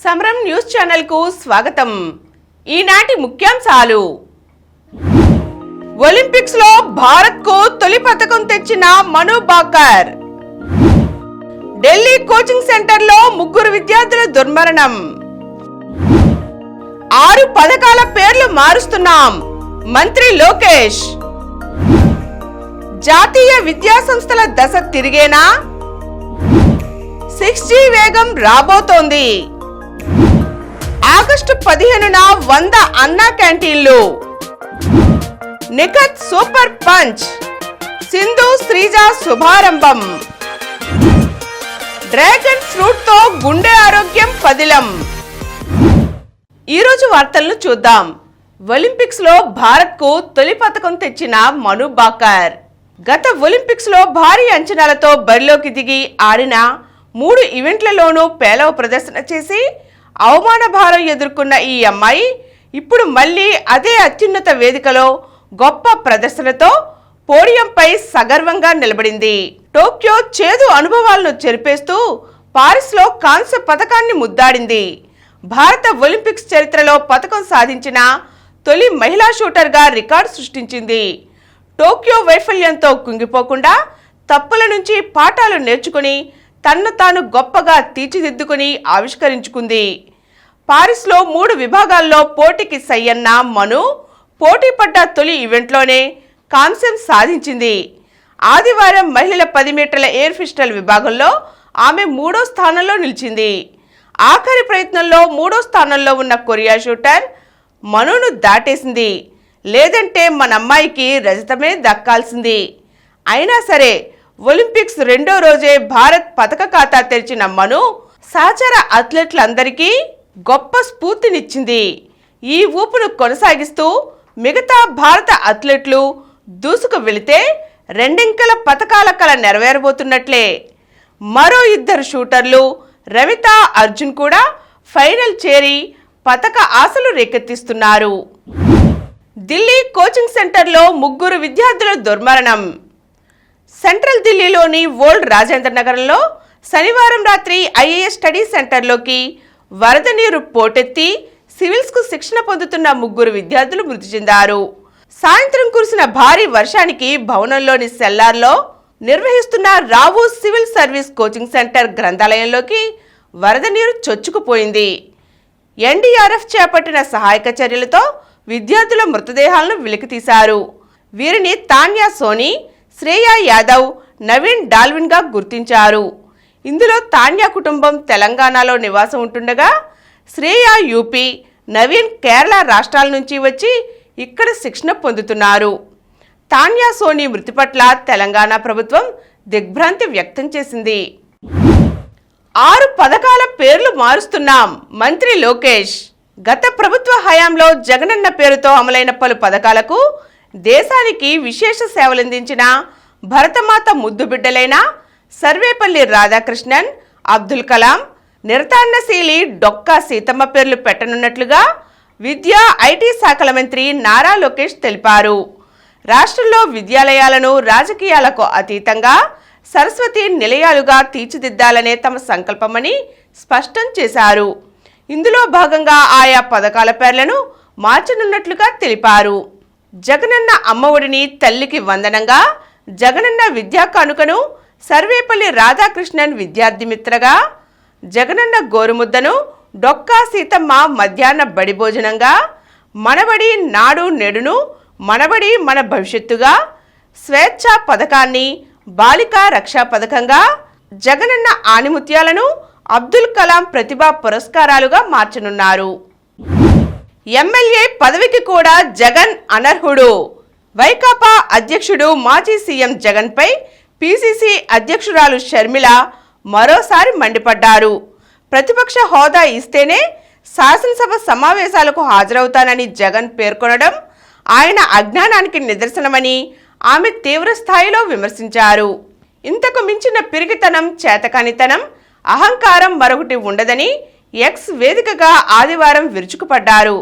సమరం news channel కు స్వాగతం. ఈనాటి ముఖ్యాంశాలు. ఒలింపిక్స్ లో భారత్ కు తొలి పతకం తెచ్చిన మను భాకర్. ఢిల్లీ కోచింగ్ సెంటర్ లో 3 విద్యార్థుల దుర్మరణం. 6 పథకాల పేర్లు మారుస్తున్నాం మంత్రి లోకేష్. జాతీయ విద్యా సంస్థల దశ తిరిగేనా? 6G వేగం రాబోతోంది. ఆగస్టు 15న 100 అన్నా క్యాంటీన్లు. Nikhat super punch. సింధు శ్రీజ శుభారంభం. డ్రాగన్ ఫ్రూట్ తో గుండె ఆరోగ్యం పదిలం. ఈరోజు వార్తలను చూద్దాం. ఒలింపిక్స్ లో భారత్ కు తొలి పతకం తెచ్చిన మను భాకర్. గత ఒలింపిక్స్ లో భారీ అంచనాలతో బరిలోకి దిగి ఆడిన 3 ఈవెంట్లలోనూ పేలవ ప్రదర్శన చేసి అవమాన భారం ఎదుర్కొన్న ఈ అమ్మాయి ఇప్పుడు మళ్ళీ అదే అత్యున్నత వేదికలో గొప్ప ప్రదర్శనతో పోడియంపై సగర్వంగా నిలబడింది. టోక్యో చేదు అనుభవాలను చెరిపేస్తూ పారిస్ లో కాంస్య పతకాన్ని ముద్దాడింది. భారత ఒలింపిక్స్ చరిత్రలో పతకం సాధించిన తొలి మహిళా షూటర్గా రికార్డు సృష్టించింది. టోక్యో వైఫల్యంతో కుంగిపోకుండా తప్పుల నుంచి పాఠాలు నేర్చుకుని తన్ను తాను గొప్పగా తీర్చిదిద్దుకుని ఆవిష్కరించుకుంది. పారిస్లో 3 విభాగాల్లో పోటీకి సయ్యన్న మను పోటీ పడ్డ తొలి ఈవెంట్లోనే కాంస్యం సాధించింది. ఆదివారం మహిళల 10 మీటర్ల ఎయిర్ పిస్టల్ విభాగంలో ఆమె 3వ స్థానంలో నిలిచింది. ఆఖరి ప్రయత్నంలో 3వ స్థానంలో ఉన్న కొరియా షూటర్ మనును దాటేసింది. లేదంటే మన అమ్మాయికి రజతమే దక్కాల్సింది. అయినా సరే ఒలింపిక్స్ 2వ రోజే భారత్ పతక ఖాతా తెరిచిన మను సహచర అథ్లెట్లందరికీ గొప్ప స్ఫూర్తినిచ్చింది. ఈ ఊపును కొనసాగిస్తూ మిగతా భారత అథ్లెట్లు దూసుకు వెళితే 2 అంకెల పతకాల కల నెరవేరబోతున్నట్లే. మరో 2 షూటర్లు రవిత అర్జున్ కూడా ఫైనల్ చేరి పతక ఆశలు రేకెత్తిస్తున్నారు. ఢిల్లీ కోచింగ్ సెంటర్లో 3 విద్యార్థుల దుర్మరణం. సెంట్రల్ ఢిల్లీలోని ఓల్డ్ రాజేంద్ర నగరంలో శనివారం రాత్రి ఐఏఎస్ స్టడీ సెంటర్లోకి వరద నీరు పోటెత్తి సివిల్స్కు శిక్షణ పొందుతున్న 3 విద్యార్థులు మృతి చెందారు. సాయంత్రం కురిసిన భారీ వర్షానికి భవనంలోని సెల్లార్లో నిర్వహిస్తున్న రావు సివిల్ సర్వీస్ కోచింగ్ సెంటర్ గ్రంథాలయంలోకి వరద నీరు చొచ్చుకుపోయింది. ఎన్డీఆర్ఎఫ్ చేపట్టిన సహాయక చర్యలతో విద్యార్థుల మృతదేహాలను వెలికితీశారు. వీరిని తాన్యా సోని, శ్రేయా యాదవ్, నవీన్ డాల్విన్ గా గుర్తించారు. ఇందులో తాన్యా కుటుంబం తెలంగాణలో నివాసం ఉంటుండగా శ్రేయా యూపీ, నవీన్ కేరళ రాష్ట్రాల నుంచి వచ్చి ఇక్కడ శిక్షణ పొందుతున్నారు. తాన్యా సోని మృతి పట్ల తెలంగాణ ప్రభుత్వం దిగ్భ్రాంతి వ్యక్తం చేసింది. 6 పథకాల పేర్లు మారుస్తున్నాం మంత్రి లోకేష్. గత ప్రభుత్వ హయాంలో జగనన్న పేరుతో అమలైన పలు పథకాలకు దేశానికి విశేష సేవలందించిన భరతమాత ముద్దు బిడ్డలైన సర్వేపల్లి రాధాకృష్ణన్, అబ్దుల్ కలాం, నిరతాన్నశీలి డొక్కా సీతమ్మ పేర్లు పెట్టనున్నట్లుగా విద్యా ఐటీ శాఖల మంత్రి నారా లోకేష్ తెలిపారు. రాష్ట్రంలో విద్యాలయాలను రాజకీయాలకు అతీతంగా సరస్వతి నిలయాలుగా తీర్చిదిద్దాలనే తమ సంకల్పమని స్పష్టం చేశారు. ఇందులో భాగంగా ఆయా పథకాల పేర్లను మార్చనున్నట్లుగా తెలిపారు. జగనన్న అమ్మఒడిని తల్లికి వందనంగా, జగనన్న విద్యా కానుకను సర్వేపల్లి రాధాకృష్ణన్ విద్యార్థి మిత్రగా, జగనన్న గోరుముద్దను డొక్కా సీతమ్మ మధ్యాహ్న బడి భోజనంగా, మనబడి నాడు నేడును మనబడి మన భవిష్యత్తుగా, స్వేచ్ఛ పథకాన్ని బాలికా రక్షా పథకంగా, జగనన్న ఆణిముత్యాలను అబ్దుల్ కలాం ప్రతిభా పురస్కారాలుగా మార్చనున్నారు. ఎమ్మెల్యే పదవికి కూడా జగన్ అనర్హుడు. వైకాపా అధ్యక్షుడు మాజీ సీఎం జగన్ పై పిసిసి అధ్యక్షురాలు షర్మిల మరోసారి మండిపడ్డారు. ప్రతిపక్ష హోదా ఇస్తేనే శాసనసభ సమావేశాలకు హాజరవుతానని జగన్ పేర్కొనడం ఆయన అజ్ఞానానికి నిదర్శనమని ఆమె తీవ్ర స్థాయిలో విమర్శించారు. ఇంతకు మించిన పిరికితనం, చేతకానితనం, అహంకారం మరొకటి ఉండదని ఎక్స్ వేదికగా ఆదివారం విరుచుకుపడ్డారు.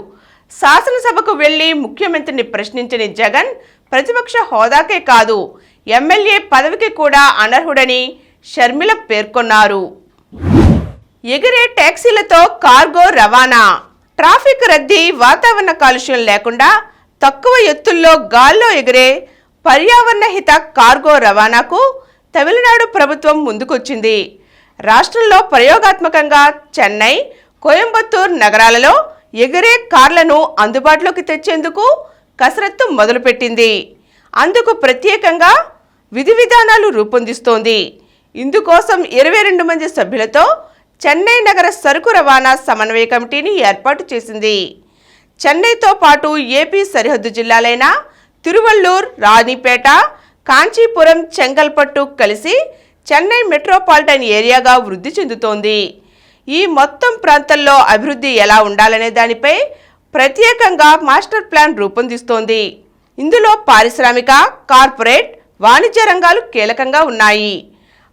శాసనసభకు వెళ్లి ముఖ్యమంత్రిని ప్రశ్నించని జగన్ ప్రతిపక్ష హోదాకే కాదు ఎమ్మెల్యే పదవికి కూడా అనర్హుడని షర్మిల పేర్కొన్నారు. ఎగిరే ట్యాక్సీలతో కార్గో రవాణా. ట్రాఫిక్ రద్దీ, వాతావరణ కాలుష్యం లేకుండా తక్కువ ఎత్తుల్లో గాల్లో ఎగిరే పర్యావరణ హిత కార్గో రవాణాకు తమిళనాడు ప్రభుత్వం ముందుకొచ్చింది. రాష్ట్రంలో ప్రయోగాత్మకంగా చెన్నై, కోయంబత్తూర్ నగరాలలో ఎగిరే కార్లను అందుబాటులోకి తెచ్చేందుకు కసరత్తు మొదలుపెట్టింది. అందుకు ప్రత్యేకంగా విధి విధానాలు రూపొందిస్తోంది. ఇందుకోసం 22 మంది సభ్యులతో చెన్నై నగర సరుకు రవాణా సమన్వయ కమిటీని ఏర్పాటు చేసింది. చెన్నైతో పాటు ఏపీ సరిహద్దు జిల్లాలైన తిరువల్లూర్, రాణిపేట, కాంచీపురం, చెంగల్పట్టు కలిసి చెన్నై మెట్రోపాలిటన్ ఏరియాగా వృద్ధి చెందుతోంది. ఈ మొత్తం ప్రాంతంలో అభివృద్ధి ఎలా ఉండాలనే దానిపై ప్రత్యేకంగా మాస్టర్ ప్లాన్ రూపొందిస్తోంది. ఇందులో పారిశ్రామిక, కార్పొరేట్, వాణిజ్య రంగాలు కీలకంగా ఉన్నాయి.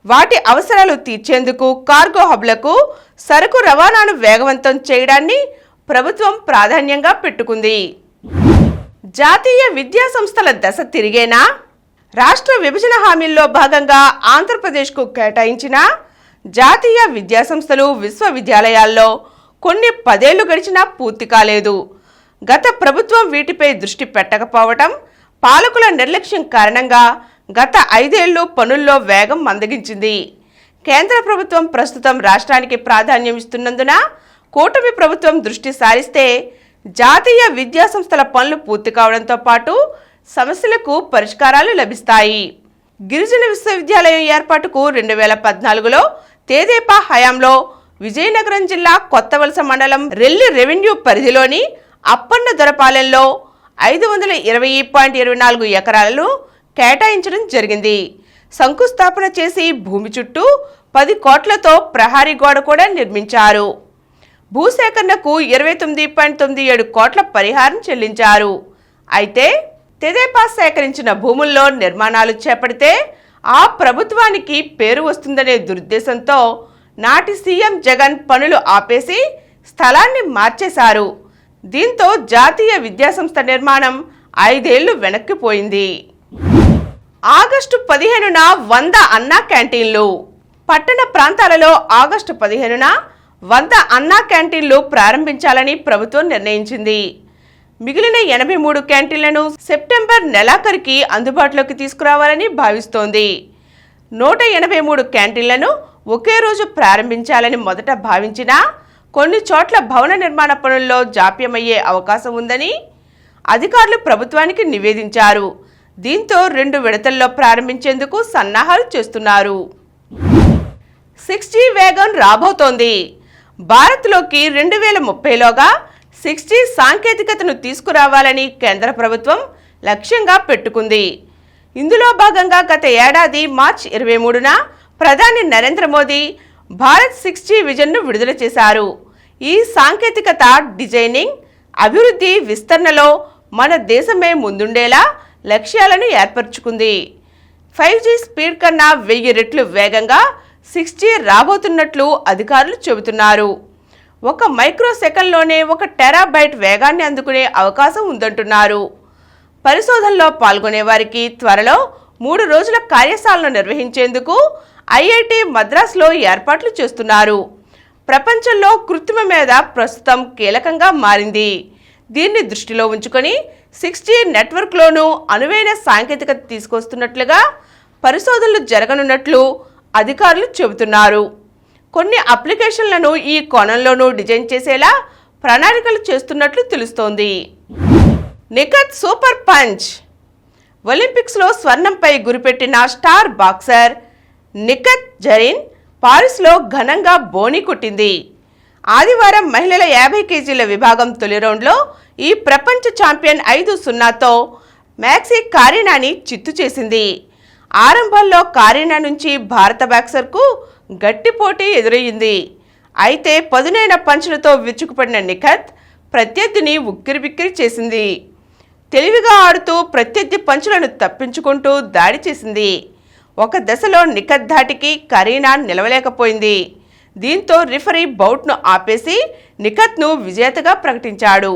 వాటి అవసరాలు తీర్చేందుకు కార్గో హబ్లకు సరుకు రవాణాను వేగవంతం చేయడాన్ని ప్రభుత్వం ప్రాధాన్యంగా పెట్టుకుంది. జాతీయ విద్యా సంస్థల దశ తిరిగేనా? రాష్ట్ర విభజన హామీల్లో భాగంగా ఆంధ్రప్రదేశ్కు కేటాయించిన జాతీయ విద్యా సంస్థలు, విశ్వవిద్యాలయాల్లో కొన్ని 10 ఏళ్లు గడిచినా పూర్తి కాలేదు. గత ప్రభుత్వం వీటిపై దృష్టి పెట్టకపోవటం, పాలకుల నిర్లక్ష్యం కారణంగా గత 5 ఏళ్లు పనుల్లో వేగం మందగించింది. కేంద్ర ప్రభుత్వం ప్రస్తుతం రాష్ట్రానికి ప్రాధాన్యం ఇస్తున్నందున కూటమి ప్రభుత్వం దృష్టి సారిస్తే జాతీయ విద్యా సంస్థల పనులు పూర్తి కావడంతో పాటు సమస్యలకు పరిష్కారాలు లభిస్తాయి. గిరిజన విశ్వవిద్యాలయం ఏర్పాటుకు 2014లో తెదేపా హయాంలో విజయనగరం జిల్లా కొత్తవలస మండలం రెల్లి రెవెన్యూ పరిధిలోని అప్పన్న దొరపాలెంలో 520.24 ఎకరాలను కేటాయించడం జరిగింది. శంకుస్థాపన చేసి భూమి చుట్టూ 10 కోట్లతో ప్రహారీ గోడ కూడా నిర్మించారు. భూసేకరణకు 29.97 కోట్ల పరిహారం చెల్లించారు. అయితే తెదేపా సేకరించిన భూముల్లో నిర్మాణాలు చేపడితే ఆ ప్రభుత్వానికి పేరు వస్తుందనే దురుద్దేశంతో నాటి సీఎం జగన్ పనులు ఆపేసి స్థలాన్ని మార్చేశారు. దీంతో జాతీయ విద్యాసంస్థ నిర్మాణం 5 ఏళ్లు వెనక్కిపోయింది. ఆగస్టు 15న 100 అన్నా క్యాంటీన్లు. పట్టణ ప్రాంతాలలో ఆగస్టు 15న 100 అన్నా క్యాంటీన్లు ప్రారంభించాలని ప్రభుత్వం నిర్ణయించింది. మిగిలిన 83 క్యాంటీన్లను సెప్టెంబర్ నెలాఖరికి అందుబాటులోకి తీసుకురావాలని భావిస్తోంది. 183 క్యాంటీన్లను ఒకే రోజు ప్రారంభించాలని మొదట భావించినా కొన్ని చోట్ల భవన నిర్మాణ పనుల్లో జాప్యమయ్యే అవకాశం ఉందని అధికారులు ప్రభుత్వానికి నివేదించారు. దీంతో 2 విడతల్లో ప్రారంభించేందుకు సన్నాహాలు చేస్తున్నారు. 6G వేగం రాబోతోంది. భారత్లోకి 2030లోగా 6G సాంకేతికతను తీసుకురావాలని కేంద్ర ప్రభుత్వం లక్ష్యంగా పెట్టుకుంది. ఇందులో భాగంగా గత ఏడాది మార్చి 23న ప్రధాని నరేంద్ర మోదీ భారత్ 6G విజన్ను విడుదల చేశారు. ఈ సాంకేతికత డిజైనింగ్, అభివృద్ధి, విస్తరణలో మన దేశమే ముందుండేలా లక్ష్యాలను ఏర్పరచుకుంది. 5G స్పీడ్ కన్నా 1000 రెట్లు వేగంగా 6G రాబోతున్నట్లు అధికారులు చెబుతున్నారు. 1 మైక్రో సెకండ్లోనే 1 టెరాబైట్ వేగాన్ని అందుకునే అవకాశం ఉందంటున్నారు. పరిశోధనలో పాల్గొనే వారికి త్వరలో 3 రోజుల కార్యశాలను నిర్వహించేందుకు ఐఐటి మద్రాసులో ఏర్పాట్లు చేస్తున్నారు. ప్రపంచంలో కృత్రిమ మేధ ప్రస్తుతం కీలకంగా మారింది. దీన్ని దృష్టిలో ఉంచుకొని 6G నెట్వర్క్లోనూ అనువైన సాంకేతికత తీసుకొస్తున్నట్లుగా పరిశోధనలు జరగనున్నట్లు అధికారులు చెబుతున్నారు. కొన్ని అప్లికేషన్లను ఈ కోణంలోనూ డిజైన్ చేసేలా ప్రణాళికలు చేస్తున్నట్లు తెలుస్తోంది. Nikhat super punch. ఒలింపిక్స్లో స్వర్ణంపై గురిపెట్టిన స్టార్ బాక్సర్ నిఖత్ జరీన్ పారిస్లో ఘనంగా బోణీ కొట్టింది. ఆదివారం మహిళల 50 కేజీల విభాగం తొలి రౌండ్లో ఈ ప్రపంచ ఛాంపియన్ 5-0తో మ్యాక్సీ కారీనాని చిత్తు చేసింది. ఆరంభంలో కారీనా నుంచి భారత బాక్సర్కు గట్టి పోటీ ఎదురయ్యింది. అయితే పదునైన పంచులతో విరుచుకుపడిన నిఖత్ ప్రత్యర్థిని ఉక్కిరిబిక్కిరి చేసింది. తెలివిగా ఆడుతూ ప్రత్యర్థి పంచులను తప్పించుకుంటూ దాడి చేసింది. ఒక దశలో నిఖత్ ధాటికి కరీనా నిలవలేకపోయింది. దీంతో రిఫరీ బౌట్ను ఆపేసి నిఖత్ను విజేతగా ప్రకటించాడు.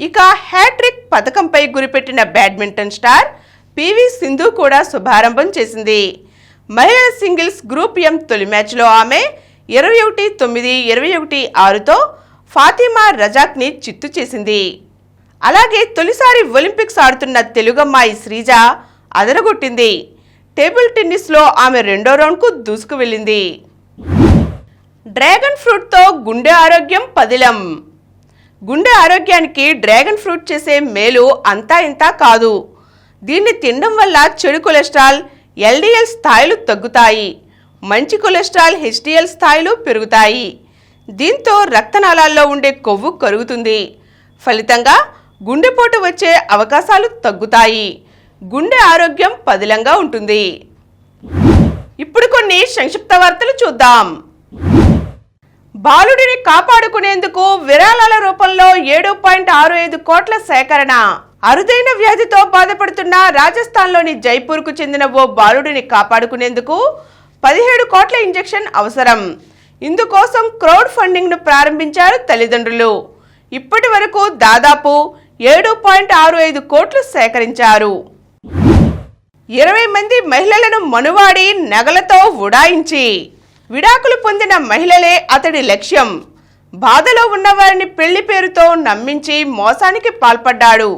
ఇక హ్యాట్రిక్ పథకంపై గురిపెట్టిన బ్యాడ్మింటన్ స్టార్ పివి సింధు కూడా శుభారంభం చేసింది. మహిళల సింగిల్స్ గ్రూప్ ఎం తొలి మ్యాచ్లో ఆమె 21-9, 21-6తో ఫాతిమా రజాక్ని చిత్తు చేసింది. అలాగే తొలిసారి ఒలింపిక్స్ ఆడుతున్న తెలుగమ్మాయి శ్రీజ అదరగొట్టింది. టేబుల్ టెన్నిస్లో ఆమె రెండో రౌండ్కు దూసుకు వెళ్ళింది. డ్రాగన్ ఫ్రూట్తో గుండె ఆరోగ్యం పదిలం. గుండె ఆరోగ్యానికి డ్రాగన్ ఫ్రూట్ చేసే మేలు అంతా ఇంతా కాదు. దీన్ని తినడం వల్ల చెడు కొలెస్ట్రాల్, LDL స్థాయిలు తగ్గుతాయి. మంచి కొలెస్ట్రాల్, HDL స్థాయిలు పెరుగుతాయి. దీంతో రక్తనాళాల్లో ఉండే కొవ్వు కరుగుతుంది. ఫలితంగా గుండెపోటు వచ్చే అవకాశాలు తగ్గుతాయి. గుండె ఆరోగ్యం పదిలంగా ఉంటుంది. ఇప్పుడు కొన్ని సంక్షిప్త వార్తలు చూద్దాం. బాలుడిని కాపాడుకునేందుకు విరాళాల రూపంలో 7.65 కోట్ల సేకరణ. అరుదైన వ్యాధితో బాధపడుతున్న రాజస్థాన్లోని జైపూర్కు చెందిన ఓ బాలుడిని కాపాడుకునేందుకు 17 కోట్ల ఇంజెక్షన్ అవసరం. ఇందుకోసం క్రౌడ్ ఫండింగ్ను ప్రారంభించారు తల్లిదండ్రులు. ఇప్పటి వరకు దాదాపు 7.65 కోట్లు సేకరించారు. 20 మంది మహిళలను మనువాడి నగలతో ఉడాయించి విడాకులు పొందిన మహిళలే అతడి లక్ష్యం. బాధలో ఉన్నవారిని పెళ్లి పేరుతో నమ్మించి మోసానికి పాల్పడ్డాడు.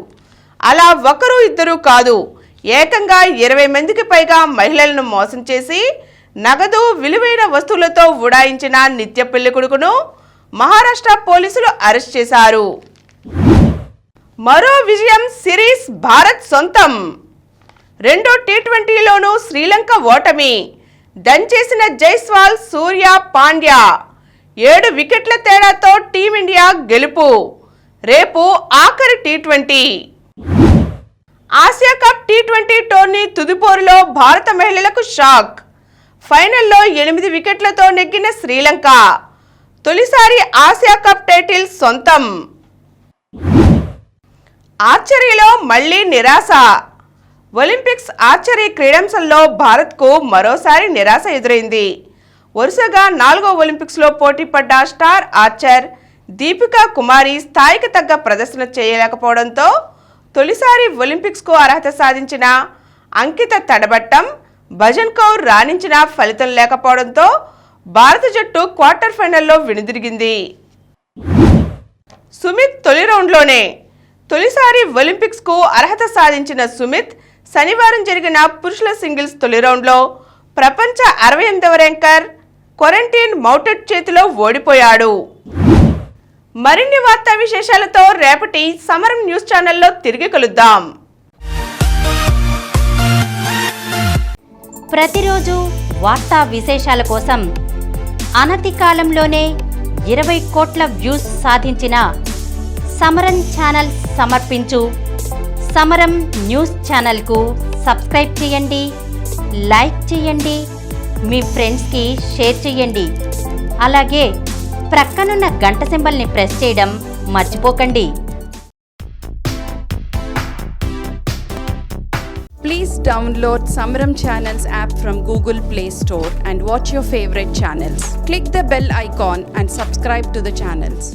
అలా ఒకరు ఇద్దరు కాదు, ఏకంగా 20 మందికి పైగా మహిళలను మోసం చేసి నగదు, విలువైన వస్తువులతో ఉడాయించిన నిత్య పెళ్లి కొడుకును మహారాష్ట్ర పోలీసులు అరెస్ట్ చేశారు. మరో విజయం సిరీస్ భారత్ సొంతం. రెండో T20లోనూ శ్రీలంక ఓటమి. దంచేసిన జైస్వాల్, సూర్య, పాండ్యా 7 వికెట్ల తేడాతో టీమిండియా గెలుపు. రేపు ఆఖరి T20. Asia cup T20 tourney తుదిపోరులో భారత మహిళలకు షాక్. ఫైనల్లో 8 వికెట్లతో నెగ్గిన శ్రీలంక తొలిసారి ఆసియా కప్ టైటిల్ సొంతం. ఆర్చరీలో మళ్లీ నిరాశ. ఒలింపిక్స్ ఆర్చరీ క్రీడాంశంలో భారత్కు మరోసారి నిరాశ ఎదురైంది. వరుసగా 4వ ఒలింపిక్స్లో పోటీ పడ్డ స్టార్ ఆర్చర్ దీపికా కుమారి స్థాయికి తగ్గ ప్రదర్శన చేయలేకపోవడంతో తొలిసారి ఒలింపిక్స్కు అర్హత సాధించిన అంకిత తడబట్టం, భజన్ కౌర్ రాణించిన ఫలితం లేకపోవడంతో భారత జట్టు క్వార్టర్ ఫైనల్లో వెనుదిరిగింది. సుమిత్ తొలి రౌండ్లోనే తొలిసారి ఒలింపిక్స్కు అర్హత సాధించిన సుమిత్ శనివారం జరిగిన పురుషుల సింగిల్స్ తొలి రౌండ్లో ప్రపంచ 68వ ర్యాంకర్ కొరెంటిన్ మౌటెట్ చేతిలో ఓడిపోయాడు. మరిన్ని వార్తా విశేషాలతో రేపటి సమరం న్యూస్ ఛానల్లో తిరిగి కలుద్దాం. ప్రతిరోజు వార్తా విశేషాల కోసం అనతి కాలంలోనే 20 కోట్ల వ్యూస్ సాధించిన సమరం ఛానల్ సమర్పించు సమరం న్యూస్ ఛానల్కు సబ్స్క్రైబ్ చేయండి, లైక్ చేయండి, మీ ఫ్రెండ్స్కి షేర్ చేయండి. అలాగే ప్రక్కనున్న గంట సింబల్ని ప్రెస్ చేయడం మర్చిపోకండి. Please download Samaram Channels app from Google Play Store and watch your favorite channels. Click the bell icon and subscribe to the channels.